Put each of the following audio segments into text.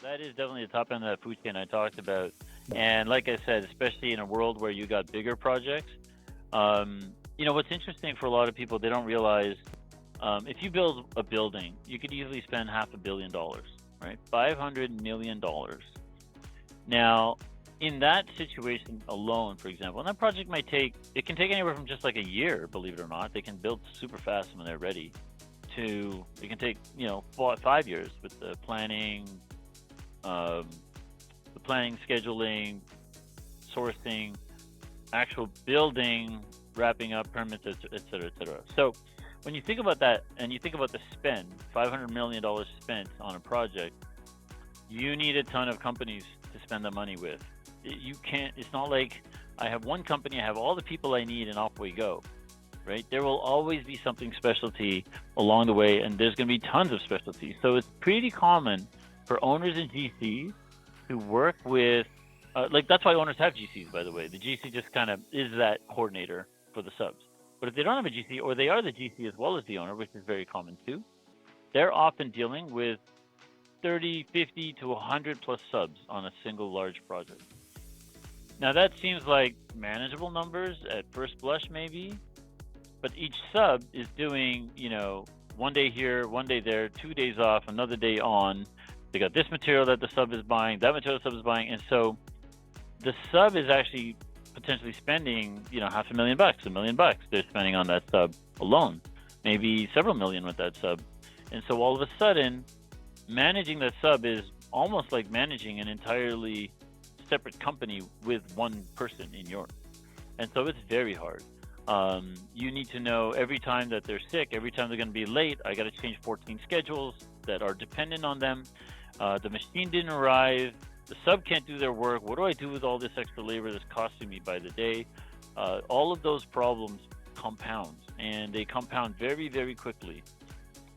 that is definitely the top end of that food chain I talked about. And like I said, especially in a world where you got bigger projects, what's interesting for a lot of people, they don't realize if you build a building, you could easily spend $500 million, right? $500 million. Now, in that situation alone, for example, and that project it can take anywhere from just like a year, believe it or not. They can build super fast when they're ready. It can take 5 years with um, the planning, scheduling, sourcing, actual building, wrapping up permits, et cetera, et cetera. So when you think about that and you think about the spend, $500 million spent on a project, you need a ton of companies to spend the money with. You can't, it's not like I have one company, I have all the people I need, and off we go, right? There will always be something specialty along the way, and there's going to be tons of specialties. So it's pretty common for owners and GCs who work with, that's why owners have GCs, by the way. The GC just kind of is that coordinator for the subs. But if they don't have a GC, or they are the GC as well as the owner, which is very common too, they're often dealing with 30, 50 to 100 plus subs on a single large project. Now that seems like manageable numbers at first blush maybe, but each sub is doing, one day here, one day there, 2 days off, another day on. They got this material that the sub is buying, that material the sub is buying, and so the sub is actually potentially spending, $500,000, $1 million they're spending on that sub alone, maybe several million with that sub. And so all of a sudden, managing that sub is almost like managing an entirely separate company with one person in yours. And so it's very hard. You need to know every time that they're sick, every time they're going to be late, I got to change 14 schedules that are dependent on them. The machine didn't arrive. The sub can't do their work. What do I do with all this extra labor that's costing me by the day? All of those problems compound, and they compound very, very quickly.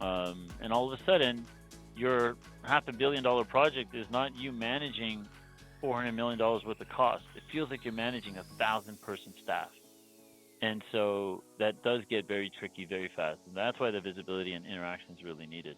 And all of a sudden, your $500 million project is not you managing $400 million worth of cost. It feels like you're managing 1,000-person staff. And so that does get very tricky very fast. And that's why the visibility and interaction is really needed.